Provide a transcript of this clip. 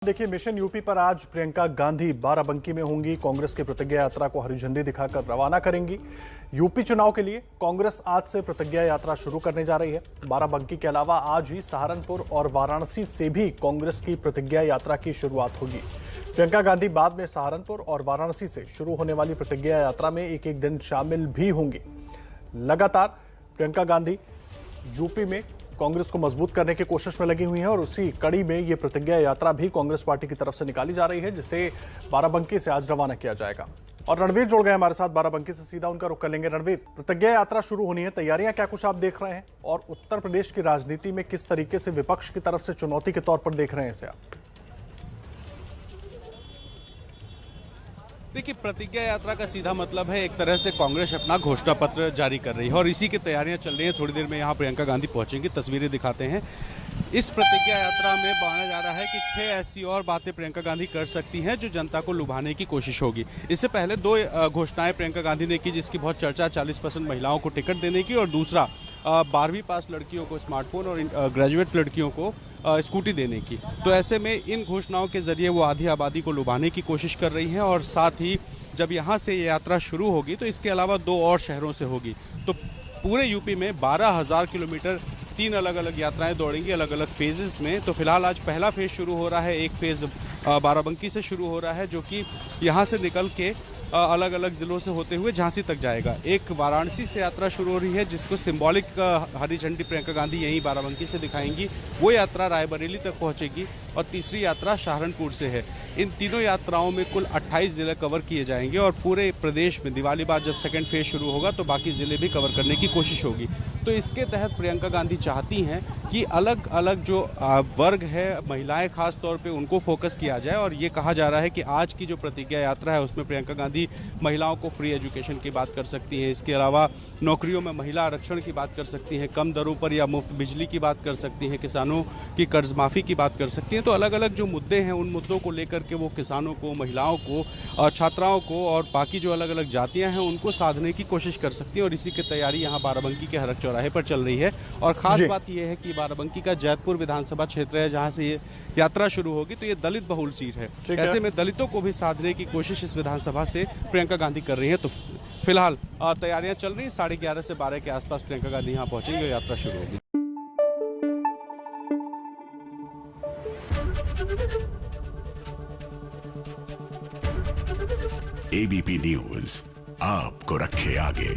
देखिए, mission UP पर आज प्रियंका गांधी बाराबंकी में होंगी। कांग्रेस की प्रतिज्ञा यात्रा को हरी झंडी दिखाकर रवाना करेंगी। यूपी चुनाव के लिए कांग्रेस आज से प्रतिज्ञा यात्रा शुरू करने जा रही है। बाराबंकी के अलावा आज ही सहारनपुर और वाराणसी से भी कांग्रेस की प्रतिज्ञा यात्रा की शुरुआत होगी। प्रियंका गांधी बाद में सहारनपुर और वाराणसी से शुरू होने वाली प्रतिज्ञा यात्रा में एक एक दिन शामिल भी होंगी। लगातार प्रियंका गांधी यूपी में कांग्रेस को मजबूत करने की कोशिश में लगी हुई हैं और उसी कड़ी में ये प्रतिज्ञा यात्रा भी कांग्रेस पार्टी की तरफ से निकाली जा रही है, जिसे बाराबंकी से आज रवाना किया जाएगा। और रणवीर जुड़ गए हमारे साथ बाराबंकी से, सीधा उनका रुख कर लेंगे। रणवीर, प्रतिज्ञा यात्रा शुरू होनी है, तैयारियां क्या कुछ आप देख रहे हैं और उत्तर प्रदेश की राजनीति में किस तरीके से विपक्ष की तरफ से चुनौती के तौर पर देख रहे हैं इसे आप? देखिए, प्रतिज्ञा यात्रा का सीधा मतलब है एक तरह से कांग्रेस अपना घोषणा पत्र जारी कर रही है और इसी की तैयारियां चल रही हैं। थोड़ी देर में यहाँ प्रियंका गांधी पहुंचेंगी, तस्वीरें दिखाते हैं। इस प्रतिज्ञा यात्रा में माना जा रहा है कि 6 ऐसी और बातें प्रियंका गांधी कर सकती हैं जो जनता को लुभाने की कोशिश होगी। इससे पहले 2 घोषणाएं प्रियंका गांधी ने की, जिसकी बहुत चर्चा, 40% महिलाओं को टिकट देने की, और दूसरा 12वीं पास लड़कियों को स्मार्टफोन और ग्रेजुएट लड़कियों को स्कूटी देने की। तो ऐसे में इन घोषणाओं के जरिए वो आधी आबादी को लुभाने की कोशिश कर रही हैं और साथ ही जब यहाँ से ये यात्रा शुरू होगी तो इसके अलावा 2 और शहरों से होगी। तो पूरे यूपी में 12,000 किलोमीटर 3 अलग अलग यात्राएं दौड़ेंगी, अलग अलग फेजेस में। तो फिलहाल आज पहला फेज शुरू हो रहा है। एक फेज बाराबंकी से शुरू हो रहा है, जो कि यहाँ से निकल के अलग अलग जिलों से होते हुए झांसी तक जाएगा। एक वाराणसी से यात्रा शुरू हो रही है, जिसको सिंबॉलिक हरी झंडी प्रियंका गांधी यहीं बाराबंकी से दिखाएंगी। वो यात्रा रायबरेली तक पहुंचेगी और तीसरी यात्रा सहारनपुर से है। इन तीनों यात्राओं में कुल 28 जिले कवर किए जाएंगे और पूरे प्रदेश में दिवाली बाद जब सेकेंड फेज शुरू होगा तो बाकी जिले भी कवर करने की कोशिश होगी। तो इसके तहत प्रियंका गांधी चाहती हैं कि अलग अलग जो वर्ग है, महिलाएं खास तौर पे, उनको फोकस किया जाए। और ये कहा जा रहा है कि आज की जो प्रतिज्ञा यात्रा है उसमें प्रियंका गांधी महिलाओं को फ्री एजुकेशन की बात कर सकती हैं। इसके अलावा नौकरियों में महिला आरक्षण की बात कर सकती हैं, कम दरों पर या मुफ्त बिजली की बात कर सकती हैं, किसानों की कर्ज माफ़ी की बात कर सकती हैं। तो अलग अलग जो मुद्दे हैं, उन मुद्दों को लेकर के वो किसानों को, महिलाओं को, छात्राओं को और बाकी जो अलग अलग जातियाँ हैं उनको साधने की कोशिश कर सकती हैं। और इसी की तैयारी यहाँ बाराबंकी के हरक चौराहे पर चल रही है। और ख़ास बात यह है कि बाराबंकी का जैतपुर विधानसभा क्षेत्र है, जहाँ से ये यात्रा शुरू होगी। तो ये दलित बहुल सीट है, ऐसे में दलितों को भी साधने की कोशिश इस विधानसभा से प्रियंका गांधी कर रही है। तो फिलहाल तैयारियां चल रही हैं। 11:30 से 12 के आसपास प्रियंका गांधी यहाँ पहुंचेंगी और यात्रा शुरू होगी। एबीपी न्यूज आपको रखे आगे।